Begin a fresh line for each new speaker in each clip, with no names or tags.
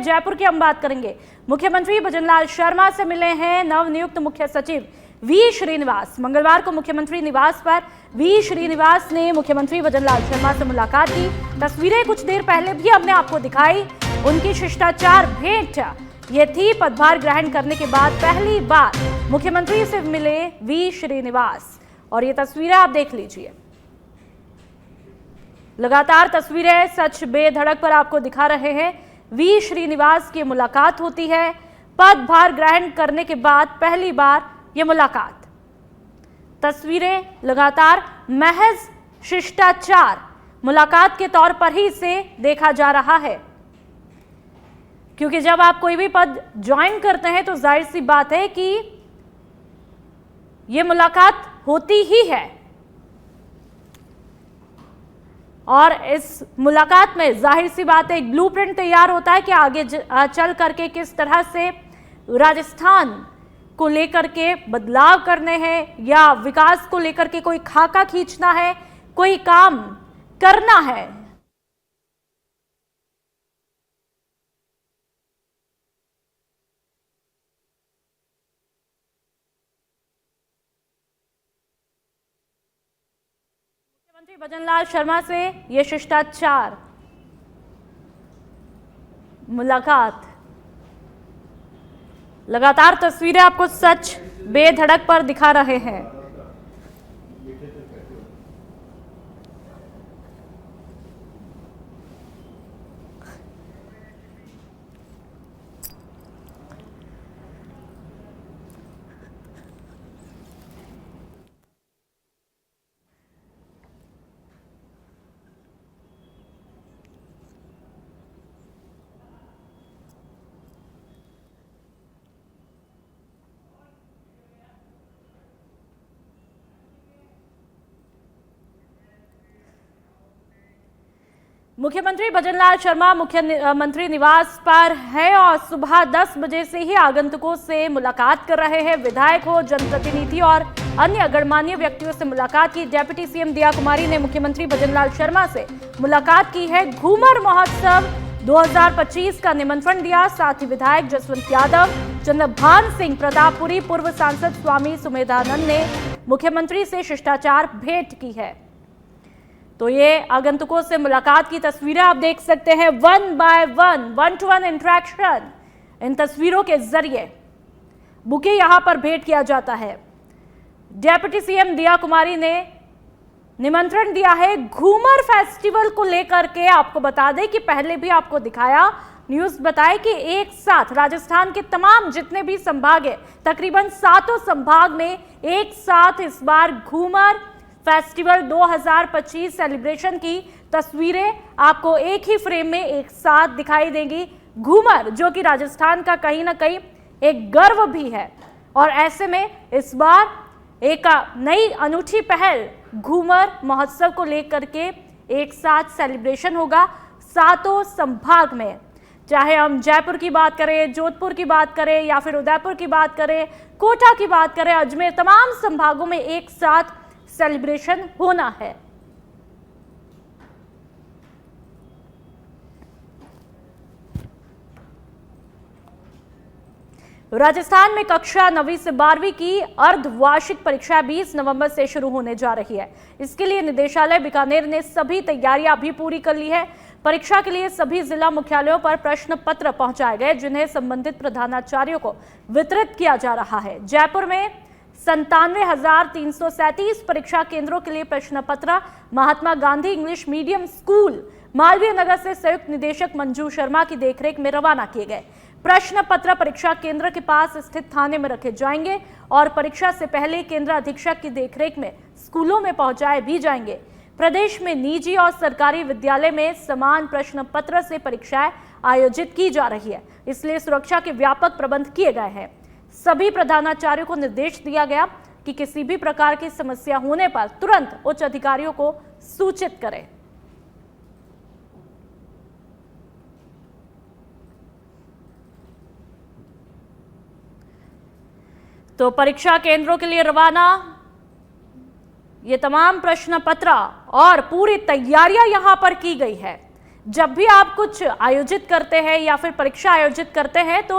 जयपुर की हम बात करेंगे। मुख्यमंत्री भजनलाल शर्मा से मिले हैं नवनियुक्त मुख्य सचिव वी श्रीनिवास। मंगलवार को मुख्यमंत्री निवास पर वी श्रीनिवास ने मुख्यमंत्री भजनलाल शर्मा से मुलाकात की। तस्वीरें कुछ देर पहले भी हमने आपको दिखाई। उनकी शिष्टाचार भेंट ये थी। पदभार ग्रहण करने के बाद पहली बार मुख्यमंत्री से मिले वी श्रीनिवास और ये तस्वीरें आप देख लीजिए। लगातार तस्वीरें सच बेधड़क पर आपको दिखा रहे हैं। वी श्रीनिवास की मुलाकात होती है। पदभार ग्रहण करने के बाद पहली बार यह मुलाकात। तस्वीरें लगातार महज शिष्टाचार मुलाकात के तौर पर ही इसे देखा जा रहा है, क्योंकि जब आप कोई भी पद ज्वाइन करते हैं तो जाहिर सी बात है कि यह मुलाकात होती ही है और इस मुलाकात में जाहिर सी बात है एक ब्लूप्रिंट तैयार होता है कि आगे चल करके किस तरह से राजस्थान को लेकर के बदलाव करने हैं या विकास को लेकर के कोई खाका खींचना है, कोई काम करना है। मुख्यमंत्री भजनलाल शर्मा से यह शिष्टाचार मुलाकात। लगातार तस्वीरें आपको सच बेधड़क पर दिखा रहे हैं। मुख्यमंत्री भजनलाल शर्मा मुख्यमंत्री निवास पर है और सुबह 10 बजे से ही आगंतुकों से मुलाकात कर रहे हैं। विधायक हो, जनप्रतिनिधि और अन्य गणमान्य व्यक्तियों से मुलाकात की। डिप्टी सीएम दिया कुमारी ने मुख्यमंत्री भजनलाल शर्मा से मुलाकात की है। घूमर महोत्सव 2025 का निमंत्रण दिया। साथ ही विधायक जसवंत यादव, चंद्रभान सिंह प्रतापपुरी, पूर्व सांसद स्वामी सुमेधानंद ने मुख्यमंत्री से शिष्टाचार भेंट की है। तो ये आगंतुकों से मुलाकात की तस्वीरें आप देख सकते हैं। 1 by 1 to 1 इंटरेक्शन इन तस्वीरों के जरिए बुके यहां पर भेंट किया जाता है। डिप्टी सीएम दिया कुमारी ने निमंत्रण दिया है घूमर फेस्टिवल को लेकर के। आपको बता दें कि पहले भी आपको दिखाया, न्यूज बताए कि एक साथ राजस्थान के तमाम जितने भी संभाग है, तकरीबन 7 संभाग में एक साथ इस बार घूमर फेस्टिवल 2025 सेलिब्रेशन की तस्वीरें आपको एक ही फ्रेम में एक साथ दिखाई देंगी। घूमर जो कि राजस्थान का कहीं ना कहीं एक गर्व भी है और ऐसे में इस बार एक नई अनूठी पहल घूमर महोत्सव को लेकर के एक साथ सेलिब्रेशन होगा 7 संभाग में। चाहे हम जयपुर की बात करें, जोधपुर की बात करें या फिर उदयपुर की बात करें, कोटा की बात करें, अजमेर, तमाम संभागों में एक साथ सेलिब्रेशन होना है। राजस्थान में कक्षा 9वीं से 12वीं की अर्धवार्षिक परीक्षा 20 नवंबर से शुरू होने जा रही है। इसके लिए निदेशालय बीकानेर ने सभी तैयारियां भी पूरी कर ली है। परीक्षा के लिए सभी जिला मुख्यालयों पर प्रश्न पत्र पहुंचाए गए, जिन्हें संबंधित प्रधानाचार्यों को वितरित किया जा रहा है। जयपुर में 97,337 परीक्षा केंद्रों के लिए प्रश्न पत्र Mahatma Gandhi English medium school Malviya Nagar से संयुक्त निदेशक मंजू शर्मा की देखरेख में रवाना किए गए। प्रश्न पत्र परीक्षा केंद्र के पास स्थित थाने में रखे जाएंगे और परीक्षा से पहले केंद्र अधीक्षक की देखरेख में स्कूलों में पहुंचाए भी जाएंगे। प्रदेश में निजी और सरकारी विद्यालय में समान प्रश्न पत्र से परीक्षाएं आयोजित की जा रही है, इसलिए सुरक्षा के व्यापक प्रबंध किए गए हैं। सभी प्रधानाचार्यों को निर्देश दिया गया कि किसी भी प्रकार की समस्या होने पर तुरंत उच्च अधिकारियों को सूचित करें। तो परीक्षा केंद्रों के लिए रवाना ये तमाम प्रश्न पत्र और पूरी तैयारियां यहां पर की गई है। जब भी आप कुछ आयोजित करते हैं या फिर परीक्षा आयोजित करते हैं तो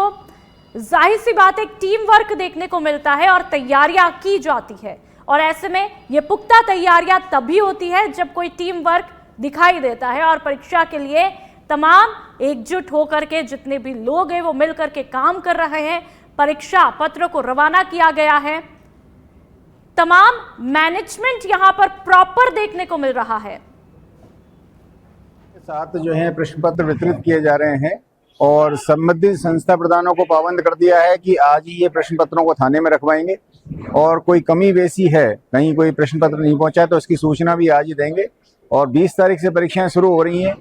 जाहिर सी बात एक टीम वर्क देखने को मिलता है और तैयारियां की जाती है, और ऐसे में ये पुख्ता तैयारियां तभी होती है जब कोई टीम वर्क दिखाई देता है और परीक्षा के लिए तमाम एकजुट होकर के जितने भी लोग हैं वो मिलकर के काम कर रहे हैं। परीक्षा पत्र को रवाना किया गया है, तमाम मैनेजमेंट यहां पर प्रॉपर देखने को मिल रहा है।
साथ जो है प्रश्न पत्र वितरित किए जा रहे हैं और संबंधित संस्था प्रधानों को पाबंद कर दिया है कि आज ही ये प्रश्न पत्रों को थाने में रखवाएंगे, और कोई कमी बेसी है, कहीं कोई प्रश्न पत्र नहीं पहुंचा है तो उसकी सूचना भी आज ही देंगे। और 20 तारीख से परीक्षाएं शुरू हो रही हैं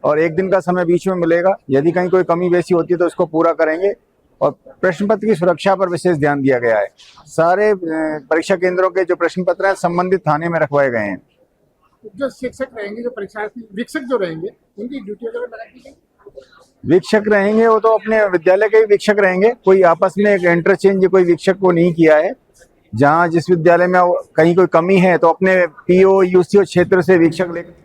और एक दिन का समय बीच में मिलेगा, यदि कहीं कोई कमी बेसी होती है तो उसको पूरा करेंगे। और प्रश्न पत्र की सुरक्षा पर विशेष ध्यान दिया गया है। सारे परीक्षा केंद्रों के जो प्रश्न पत्र हैं संबंधित थाने में रखवाए गए हैं।
जो शिक्षक रहेंगे, जो परीक्षार्थी वीक्षक जो रहेंगे, उनकी ड्यूटी वगैरह लगा दी गई।
वीक्षक रहेंगे वो तो अपने विद्यालय के ही वीक्षक रहेंगे, कोई आपस में एक इंटरचेंज कोई वीक्षक को नहीं किया है। जहां जिस विद्यालय में कहीं कोई कमी है तो अपने पीओ यूसीओ क्षेत्र से वीक्षक लेकर।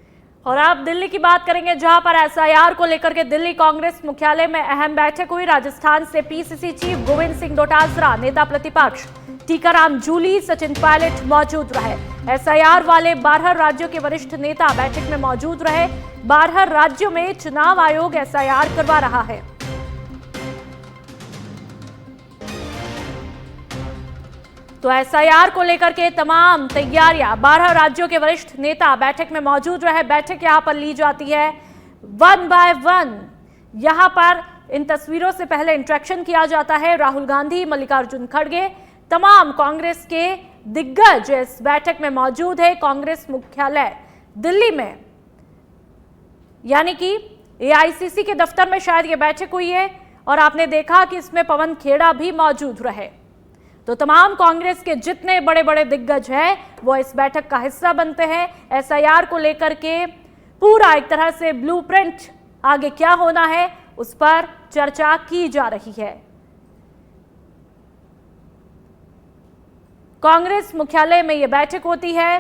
और आप दिल्ली की बात करेंगे, जहां पर एसआईआर को लेकर के दिल्ली कांग्रेस मुख्यालय में अहम बैठक हुई। राजस्थान से पीसीसी चीफ गोविंद सिंह डोटासरा, नेता प्रतिपक्ष टीकाराम जूली, सचिन पायलट मौजूद रहे। एसआईआर वाले 12 राज्यों के वरिष्ठ नेता बैठक में मौजूद रहे। 12 राज्यों में चुनाव आयोग एसआईआर करवा रहा है। तो एसआईआर को लेकर के तमाम तैयारियां, 12 राज्यों के वरिष्ठ नेता बैठक में मौजूद रहे। बैठक यहां पर ली जाती है 1 बाय 1। यहां पर इन तस्वीरों से पहले इंटरेक्शन किया जाता है। राहुल गांधी, मल्लिकार्जुन खड़गे, तमाम कांग्रेस के दिग्गज इस बैठक में मौजूद है। कांग्रेस मुख्यालय दिल्ली में, यानी कि एआईसीसी के दफ्तर में शायद ये बैठक हुई है, और आपने देखा कि इसमें पवन खेड़ा भी मौजूद रहे। तो तमाम कांग्रेस के जितने बड़े बड़े दिग्गज हैं वो इस बैठक का हिस्सा बनते हैं। एसआईआर को लेकर के पूरा एक तरह से ब्लूप्रिंट, आगे क्या होना है उस पर चर्चा की जा रही है। कांग्रेस मुख्यालय में यह बैठक होती है।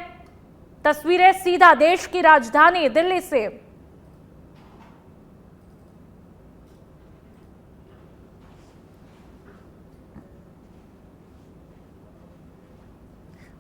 तस्वीरें सीधा देश की राजधानी दिल्ली से।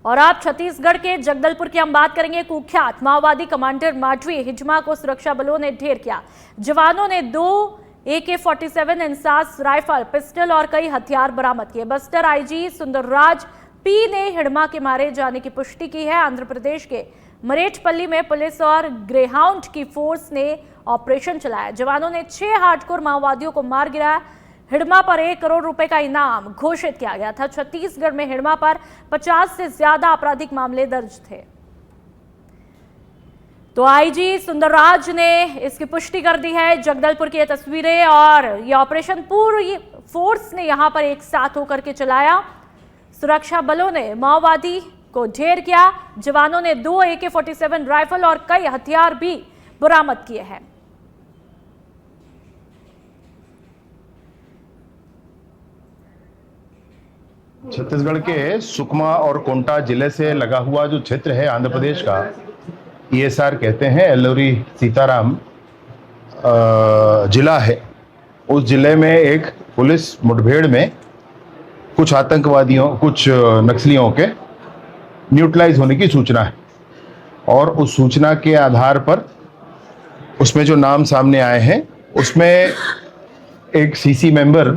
और आप छत्तीसगढ़ के जगदलपुर की हम बात करेंगे। कुख्यात माओवादी कमांडर माधवी हिजमा को सुरक्षा बलों ने ढेर किया। जवानों ने 2 AK-47 इंसास राइफल, पिस्टल और कई हथियार बरामद किए। बस्तर आईजी सुंदरराज पी ने हिडमा के मारे जाने की पुष्टि की है। आंध्र प्रदेश के मरेठपल्ली में पुलिस और ग्रेहाउंड की फोर्स ने ऑपरेशन चलाया। जवानों ने 6 हार्डकोर माओवादियों को मार गिराया। हिडमा पर 1 करोड़ रुपए का इनाम घोषित किया गया था। छत्तीसगढ़ में हिडमा पर 50 से ज्यादा आपराधिक मामले दर्ज थे। तो आईजी सुंदरराज ने इसकी पुष्टि कर दी है। जगदलपुर की ये तस्वीरें, और ये ऑपरेशन पूरी फोर्स ने यहां पर एक साथ होकर के चलाया। सुरक्षा बलों ने माओवादी को ढेर किया। जवानों ने 2 AK-47 राइफल और कई हथियार भी बरामद किए हैं।
छत्तीसगढ़ के सुकमा और कोंटा जिले से लगा हुआ जो क्षेत्र है आंध्र प्रदेश का, ESR कहते हैं, एल्लोरी सीताराम जिला है। उस जिले में एक पुलिस मुठभेड़ में कुछ आतंकवादियों, कुछ नक्सलियों के न्यूट्रलाइज होने की सूचना है, और उस सूचना के आधार पर उसमें जो नाम सामने आए हैं उसमें एक CC मेंबर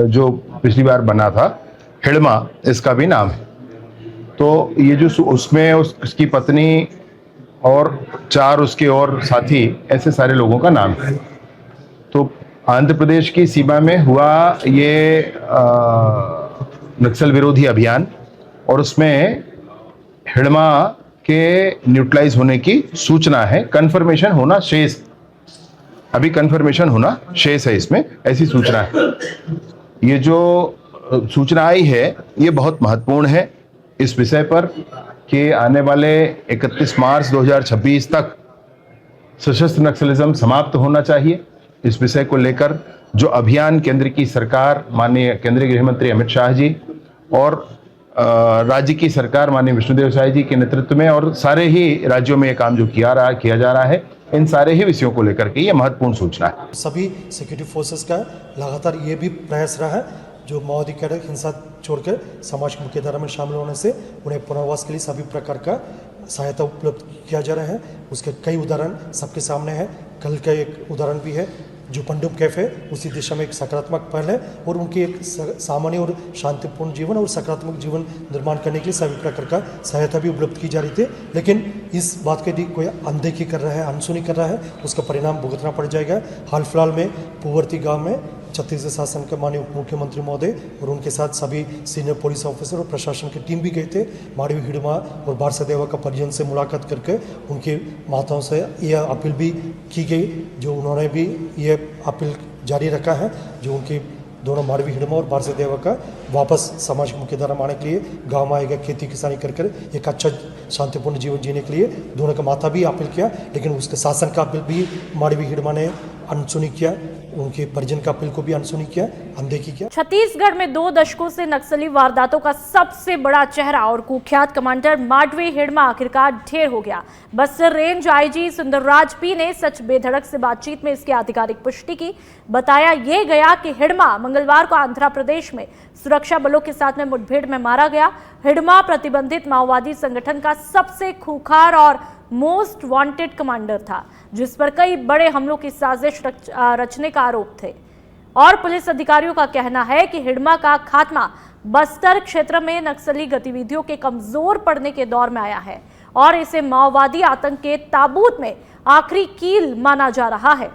जो पिछली बार बना था, हिडमा इसका भी नाम है। तो ये जो उसमें उसकी पत्नी और 4 उसके और साथी, ऐसे सारे लोगों का नाम है। तो आंध्र प्रदेश की सीमा में हुआ ये नक्सल विरोधी अभियान, और उसमें हिडमा के न्यूट्रलाइज होने की सूचना है। कंफर्मेशन होना शेष, अभी कंफर्मेशन होना शेष है, इसमें ऐसी सूचना है। ये जो सूचना आई है ये बहुत महत्वपूर्ण है इस विषय पर कि आने वाले 31 मार्च 2026 तक सशस्त्र नक्सलिज्म समाप्त होना चाहिए। इस विषय को लेकर जो अभियान केंद्र की सरकार, माननीय केंद्रीय गृह मंत्री अमित शाह जी और राज्य की सरकार माननीय विष्णुदेव साय जी के नेतृत्व में, और सारे ही राज्यों में ये काम जो किया जा रहा है, इन सारे ही विषयों को लेकर के ये महत्वपूर्ण सूचना है।
सभी सिक्योरिटी फोर्सेस का लगातार ये भी प्रयास रहा है जो माओवादी का हिंसा छोड़कर समाज की मुख्यधारा में शामिल होने से उन्हें पुनर्वास के लिए सभी प्रकार का सहायता उपलब्ध किया जा रहा है। उसके कई उदाहरण सबके सामने है। कल का एक उदाहरण भी है जो पंडुम कैफे उसी दिशा में एक सकारात्मक पहल है और उनकी एक सामान्य और शांतिपूर्ण जीवन और सकारात्मक जीवन निर्माण करने के लिए सभी प्रकार का सहायता भी उपलब्ध की जा रही थी। लेकिन इस बात के लिए कोई अनदेखी कर रहा है, अनसुनी कर रहा है, उसका परिणाम भुगतना पड़ जाएगा। हाल फिलहाल में पुवर्ती गांव में छत्तीसगढ़ शासन के माननीय उप मुख्यमंत्री महोदय और उनके साथ सभी सीनियर पुलिस ऑफिसर और प्रशासन की टीम भी गए थे। माड़वी हिडमा और बारसदेवा का परिजन से मुलाकात करके उनकी माताओं से यह अपील भी की गई, जो उन्होंने भी ये अपील जारी रखा है, जो उनकी दोनों माड़वी हिडमा और बारसदेवा का वापस समाज की मुख्यधारा में आने के लिए गाँव में आएगा, खेती किसानी कर एक अच्छा शांतिपूर्ण जीवन जीने के लिए दोनों का माता भी अपील किया। लेकिन उसके शासन का अपील भी माड़वी हिडमा ने अनसुनी किया, उनके परिजन का अपील को भी अनसुनी किया, अनदेखी किया।
छत्तीसगढ़ में 2 दशकों से नक्सली वारदातों का सबसे बड़ा चेहरा और कुख्यात कमांडर माडवी हिडमा आखिरकार ढेर हो गया। Bastar range IG Sundarraj P ने सच बेधड़क से बातचीत में इसकी आधिकारिक पुष्टि की। बताया यह गया कि हिडमा मंगलवार को आंध्र प्रदेश में सुरक्षा बलों के साथ में मुठभेड़ में मारा गया। हिडमा प्रतिबंधित माओवादी संगठन का सबसे खूंखार और मोस्ट वांटेड कमांडर था, जिस पर कई बड़े हमलों की साजिश रचने का आरोप थे। और पुलिस अधिकारियों का कहना है कि हिडमा का खात्मा बस्तर क्षेत्र में नक्सली गतिविधियों के कमजोर पड़ने के दौर में आया है और इसे माओवादी आतंक के ताबूत में आखिरी कील माना जा रहा है।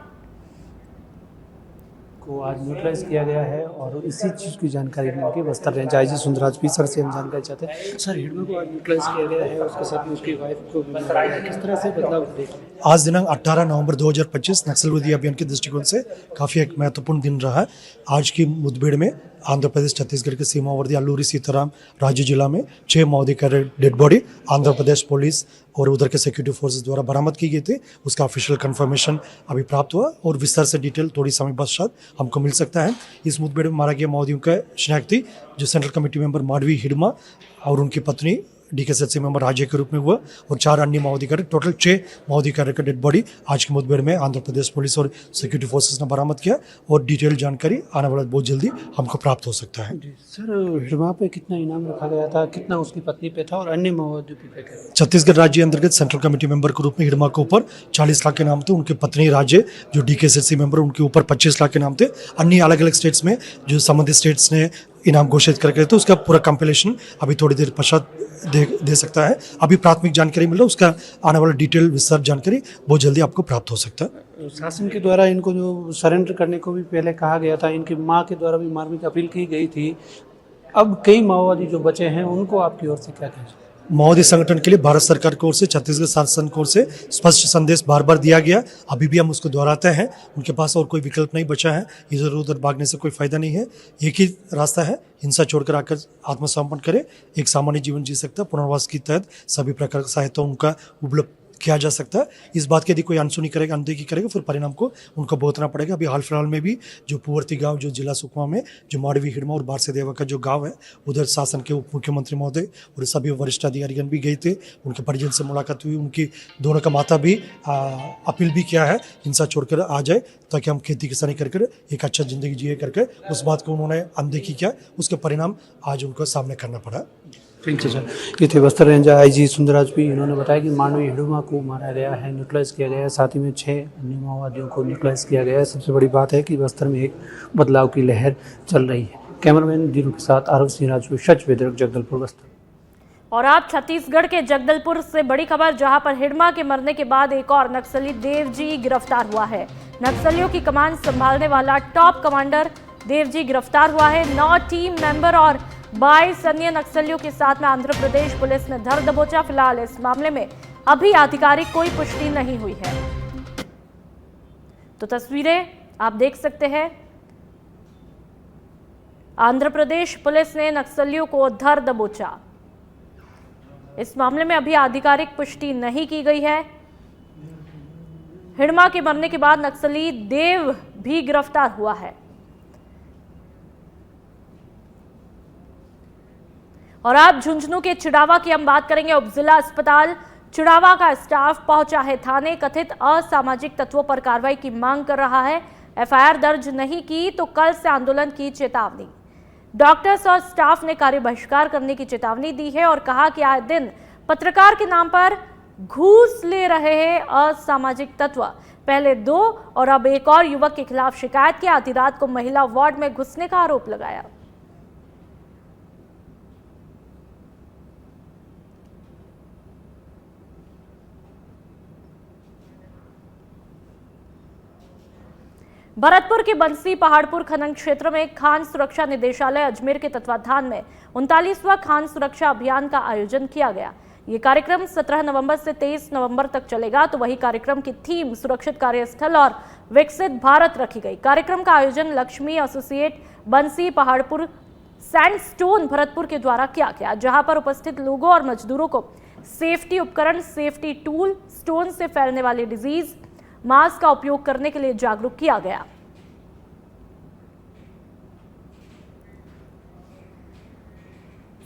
को आज न्यूट्रलाइज किया गया है और इसी चीज़ की जानकारी मिलकर Bastar range IG Sundarraj P sir से हम जानकारी चाहते हैं। सर, हिडमा को आज न्यूट्रलाइज किया गया है, उसके साथ में उसकी वाइफ को भी मिला है, किस तरह से बदलाव देखें?
आज दिनांक 18 नवंबर 2025 नक्सल विरोधी अभियान के दृष्टिकोण से काफ़ी एक महत्वपूर्ण दिन रहा है। आज की मुठभेड़ में आंध्र प्रदेश छत्तीसगढ़ के सीमावर्ती अल्लूरी सीताराम राज्य जिला में 6 माओवादी का dead body Andhra Pradesh police और उधर के सिक्योरिटी फोर्सेस द्वारा बरामद की गई थी। उसका ऑफिशियल कंफर्मेशन अभी प्राप्त हुआ और विस्तार से डिटेल थोड़ी समय पश्चात हमको मिल सकता है। इस मुठभेड़ में मारा गया माओवादियों का शनाख्ती जो central committee member Madvi Hidma और उनकी पत्नी DKSC मेंबर राजे के रूप में हुआ और 4 अन्य माओवादी का टोटल 6 माओवादी का डेड बॉडी आज की मुठभेड़ में आंध्र प्रदेश पुलिस और सिक्योरिटी फोर्सेस ने बरामद किया और डिटेल जानकारी आने वाला बहुत जल्दी हमको प्राप्त हो सकता है।
सर, हिडमा पे कितना इनाम रखा गया था, कितना उसकी पत्नी पे था और अन्य माओवादियों पे क्या?
छत्तीसगढ़ राज्य अंतर्गत सेंट्रल कमेटी मेंबर के रूप में हिडमा के ऊपर 40 लाख के नाम थे, उनकी पत्नी राजे जो DKSC मेंबर उनके ऊपर 25 लाख के नाम थे। अन्य अलग अलग स्टेट्स में जो संबंधित स्टेट्स ने इनाम घोषित करके तो उसका पूरा कंपिलेशन अभी थोड़ी देर पश्चात दे सकता है। अभी प्राथमिक जानकारी मिल रहा है, उसका आने वाला डिटेल विस्तार जानकारी बहुत जल्दी आपको प्राप्त हो सकता है।
शासन के द्वारा इनको जो सरेंडर करने को भी पहले कहा गया था, इनकी मां के द्वारा भी मारने की अपील की गई थी। अब कई माओवादी जो बचे हैं उनको आपकी ओर से क्या कहें?
माओवादी संगठन के लिए भारत सरकार की ओर से छत्तीसगढ़ शासन की ओर से स्पष्ट संदेश बार बार दिया गया, अभी भी हम उसको दोहराते हैं। उनके पास और कोई विकल्प नहीं बचा है, इधर उधर भागने से कोई फायदा नहीं है। एक ही रास्ता है, हिंसा छोड़कर आकर आत्मसमर्पण करे, एक सामान्य जीवन जी सकता है। पुनर्वास के तहत सभी प्रकार की सहायता उनका उपलब्ध किया जा सकता है। इस बात की यदि कोई अनसुनी करेगा, अनदेखी करेगा, फिर परिणाम को उनको भुगतना पड़ेगा। अभी हाल फिलहाल में भी जो पुवर्ती गांव जो जिला सुकमा में जो माडवी हिडमा और बारसदेवा का जो गांव है, उधर शासन के उप मुख्यमंत्री महोदय और सभी वरिष्ठ अधिकारीगण भी गए थे, उनके परिजन से मुलाकात हुई। उनकी दोनों का माता भी अपील भी किया है हिंसा छोड़कर आ जाए ताकि हम खेती किसानी कर एक अच्छा जिंदगी जिए करके। उस बात को उन्होंने अनदेखी किया, उसके परिणाम आज उनको सामने करना पड़ा।
ठीक है सर, ये थे Bastar range IG Sundarraj P. इन्होंने बताया कि माडवी हिडमा को मारा गया है, न्यूट्रलाइज किया गया है, साथ ही में 6 अन्य माओवादियों को न्यूट्रलाइज किया गया है। सबसे बड़ी बात है कि बस्तर में एक बदलाव की लहर चल रही है। कैमरामैन दीनू के साथ आरव सिंह राजपूत, सच बेदरक, जगदलपुर, बस्तर।
और आप छत्तीसगढ़ के जगदलपुर से बड़ी खबर, जहां पर हिडमा के मरने के बाद एक और नक्सली देवजी गिरफ्तार हुआ है। नक्सलियों की कमान संभालने वाला टॉप कमांडर देवजी गिरफ्तार हुआ है। 9 टीम मेंबर और 22 अन्य नक्सलियों के साथ में आंध्र प्रदेश पुलिस ने धर दबोचा। फिलहाल इस मामले में अभी आधिकारिक कोई पुष्टि नहीं हुई है। तो तस्वीरें आप देख सकते हैं, आंध्र प्रदेश पुलिस ने नक्सलियों को धर दबोचा। इस मामले में अभी आधिकारिक पुष्टि नहीं की गई है। हिडमा के मरने के बाद नक्सली देव भी गिरफ्तार हुआ है। और आप झुंझुनू के चिड़ावा की हम बात करेंगे। उप जिला अस्पताल चुनावा का स्टाफ पहुंचा है थाने, कथित असामाजिक तत्वों पर कार्रवाई की मांग कर रहा है। एफआईआर दर्ज नहीं की तो कल से आंदोलन की चेतावनी। डॉक्टर्स और स्टाफ ने कार्य बहिष्कार करने की चेतावनी दी है और कहा कि आए दिन पत्रकार के नाम पर घूस ले रहे हैं असामाजिक तत्व। पहले 2 और अब एक और युवक के खिलाफ शिकायत की। आधी रात को महिला वार्ड में घुसने का आरोप लगाया। भरतपुर के बंसी पहाड़पुर खनन क्षेत्र में खान सुरक्षा निदेशालय अजमेर के तत्वाधान में 39वां खान सुरक्षा अभियान का आयोजन किया गया। ये कार्यक्रम 17 नवंबर से 23 नवंबर तक चलेगा। तो वही कार्यक्रम की थीम सुरक्षित कार्यस्थल और विकसित भारत रखी गई। कार्यक्रम का आयोजन लक्ष्मी एसोसिएट बंसी पहाड़पुर सैंडस्टोन भरतपुर के द्वारा किया गया, जहां पर उपस्थित लोगों और मजदूरों को सेफ्टी उपकरण, सेफ्टी टूल, स्टोन से फैलने वाली डिजीज, मास्क का उपयोग करने के लिए जागरूक किया गया।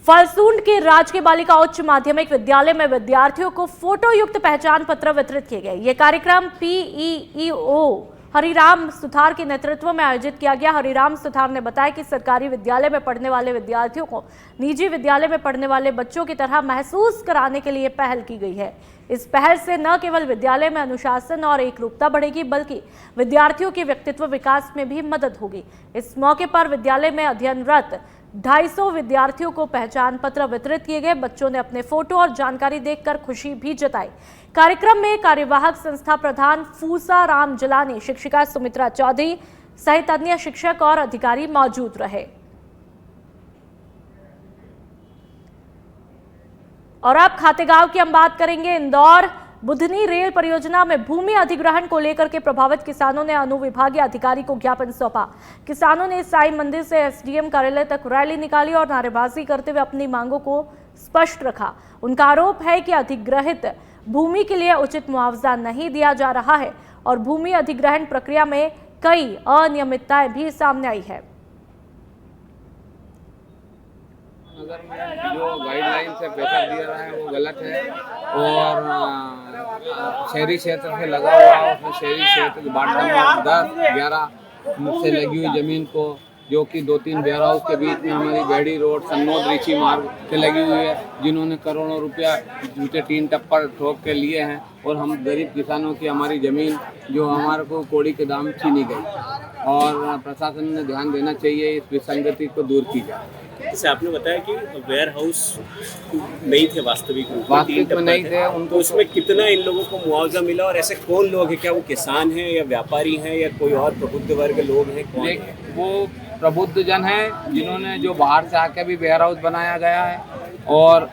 फलसूंड के राजकीय बालिका उच्च माध्यमिक विद्यालय में विद्यार्थियों को फोटो युक्त पहचान पत्र वितरित किए गए। यह कार्यक्रम पीईओ हरिराम सुथार के नेतृत्व में आयोजित किया गया। हरिराम सुथार ने बताया कि सरकारी विद्यालय में पढ़ने वाले विद्यार्थियों को निजी विद्यालय में पढ़ने वाले बच्चों की तरह महसूस कराने के लिए पहल की गई है। इस पहल से न केवल विद्यालय में अनुशासन और एकरूपता बढ़ेगी, बल्कि विद्यार्थियों के व्यक्तित्व विकास में भी मदद होगी। इस मौके पर विद्यालय में अध्ययनरत 250 विद्यार्थियों को पहचान पत्र वितरित किए गए। बच्चों ने अपने फोटो और जानकारी देखकर खुशी भी जताई। कार्यक्रम में कार्यवाहक संस्था प्रधान फूसा राम जलानी, शिक्षिका सुमित्रा चौधरी सहित अन्य शिक्षक और अधिकारी मौजूद रहे। और अब खातेगांव की हम बात करेंगे। इंदौर बुधनी रेल परियोजना में भूमि अधिग्रहण को लेकर के प्रभावित किसानों ने अनुविभागीय अधिकारी को ज्ञापन सौंपा। किसानों ने साई मंदिर से एसडीएम कार्यालय तक रैली निकाली और नारेबाजी करते हुए अपनी मांगों को स्पष्ट रखा। उनका आरोप है कि अधिग्रहित भूमि के लिए उचित मुआवजा नहीं दिया जा रहा है और भूमि अधिग्रहण प्रक्रिया में कई अनियमितताएं भी सामने आई है।
नगर में जो गाइडलाइन से पैसा दिया रहा है वो गलत है और शहरी क्षेत्र से लगा हुआ उसमें शहरी क्षेत्र वार्ड नंबर 10-11 मुझसे लगी हुई ज़मीन को, जो कि 2-3 वेयर हाउस के बीच में हमारी बेड़ी रोड सन्नोद रीची मार्ग से लगी हुई है, जिन्होंने करोड़ों रुपया झूठे टीन टप्पर ठोक के लिए हैं और हम गरीब किसानों की हमारी ज़मीन जो हमारे को कौड़ी के दाम छीनी गई और प्रशासन ने ध्यान देना चाहिए, इस विसंगति को दूर की जाए।
जैसे आपने बताया कि वेयर हाउस नहीं थे वास्तविक
में नहीं थे
उनको, उसमें कितना इन लोगों को मुआवजा मिला और ऐसे कौन लोग हैं? क्या वो किसान हैं या व्यापारी हैं या कोई और प्रबुद्ध वर्ग लोग हैं? कौन है?
वो प्रबुद्ध जन हैं जिन्होंने जो बाहर से आके भी वेयर हाउस बनाया गया है और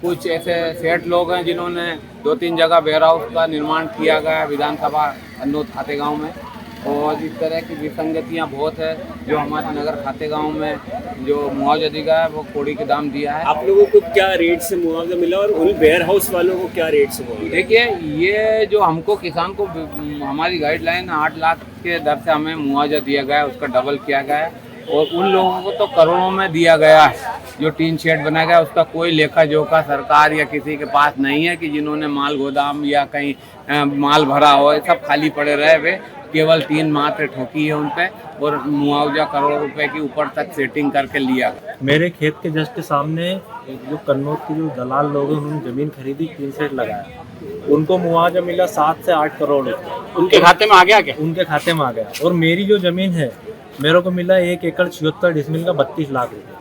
कुछ ऐसे सेठ लोग हैं जिन्होंने 2-3 जगह वेयर हाउस का निर्माण किया गया है विधानसभा अन्नोद खातेगांव में। और इस तरह की विसंगतियां बहुत है। जो हमारे नगर खातेगांव में जो मुआवजा दिया है वो कौड़ी के दाम दिया है।
आप लोगों को क्या रेट से मुआवजा मिला और उन वेयर हाउस वालों को क्या रेट से मुआवजा?
देखिए, ये जो हमको किसान को हमारी गाइडलाइन 8 लाख के दर से हमें मुआवजा दिया गया है, उसका डबल किया गया है और उन लोगों को तो करोड़ों में दिया गया है। जो टीन शेड बनाया गया उसका कोई लेखा जोखा सरकार या किसी के पास नहीं है कि जिन्होंने माल गोदाम या कहीं माल भरा हो, सब खाली पड़े रहे। वे केवल 3 मात्र ठोकी है उन पे और मुआवजा करोड़ों रुपए की ऊपर तक सेटिंग करके लिया।
मेरे खेत के जस्ट सामने जो कन्नौज के जो दलाल लोग हैं उन्होंने ज़मीन खरीदी, 3 सेट लगाया, उनको मुआवजा मिला 7 से 8 करोड़ रुपये।
उनके खाते में आ गया क्या?
उनके खाते में आ गया। और मेरी जो ज़मीन है मेरे को मिला 1 एकड़ 76 डिसमिल का 32 लाख रुपये।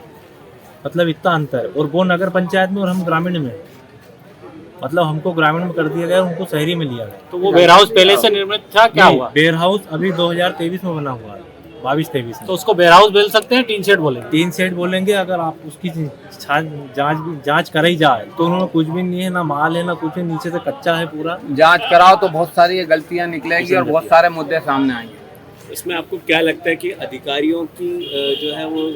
मतलब इतना अंतर है। और वो नगर पंचायत में और हम ग्रामीण में, मतलब हमको ग्रामीण में कर दिया गया, उनको शहरी में लिया गया।
तो वो वेयर हाउस पहले से निर्मित था? क्या हुआ?
वेयर हाउस अभी 2023 में बना हुआ है, 22-23 में।
तो उसको वेयर हाउस बोल सकते हैं, टीन शेड बोलेंगे?
3 सेट बोलेंगे। अगर आप उसकी जांच कराई जाए तो उन्होंने कुछ भी नहीं है, ना माल है ना कुछ है, नीचे से कच्चा है पूरा।
जांच कराओ तो बहुत सारी गलतियां निकलेगी और बहुत सारे मुद्दे सामने आएंगे।
इसमें आपको क्या लगता है कि अधिकारियों की जो है वो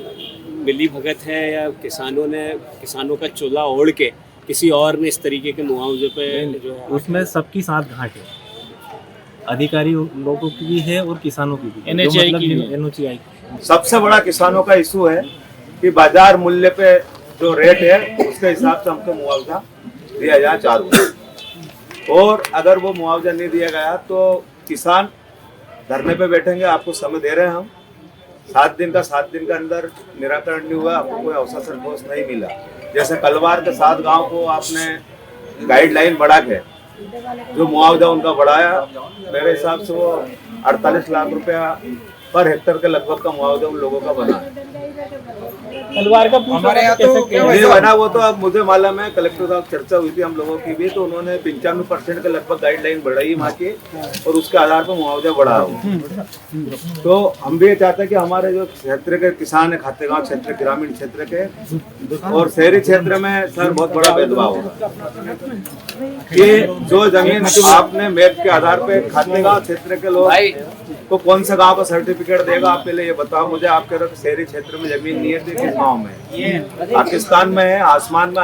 मिली भगत है या किसानों का चोला ओढ़ के किसी और ने इस तरीके के मुआवजे पे जो है?
उसमें सबकी साथ घाट है, अधिकारी लोगों की भी है और किसानों की भी।
NHI
सबसे बड़ा किसानों का इशू है कि बाजार मूल्य पे जो रेट है उसके हिसाब से हमको मुआवजा दिया जाए चारों। और अगर वो मुआवजा नहीं दिया गया तो किसान धरने पे बैठेंगे। आपको समय दे रहे हैं हम 7 दिन का अंदर निराकरण नहीं हुआ, आपको कोई अवसर ठोस नहीं मिला। जैसे कलवार के 7 गांव को आपने गाइडलाइन बढ़ा के जो मुआवजा उनका बढ़ाया, मेरे हिसाब से वो 48 लाख रुपया पर हेक्टर के लगभग का मुआवजा उन लोगों का बना है।
हमारे यहाँ तो
नहीं बना वो तो अब मुझे मालूम है, कलेक्टर साहब चर्चा हुई थी हम लोगों की भी, तो उन्होंने 95% के लगभग गाइडलाइन बढ़ाई वहाँ की और उसके आधार पर मुआवजा बढ़ा हो। तो हम भी ये चाहते हैं कि हमारे जो क्षेत्र के किसान है, खातेगांव क्षेत्र, ग्रामीण क्षेत्र के और शहरी क्षेत्र में सर बहुत बड़ा भेदभाव होगा कि जो जमीन आपने मैप के आधार पे खातेगांव क्षेत्र के लोग तो कौन सा गांव का सर्टिफिकेट देगा? आप पहले ये बताओ मुझे। आपके शहरी क्षेत्र में जमीन नहीं है तो किस गाँव में? पाकिस्तान में है, आसमान में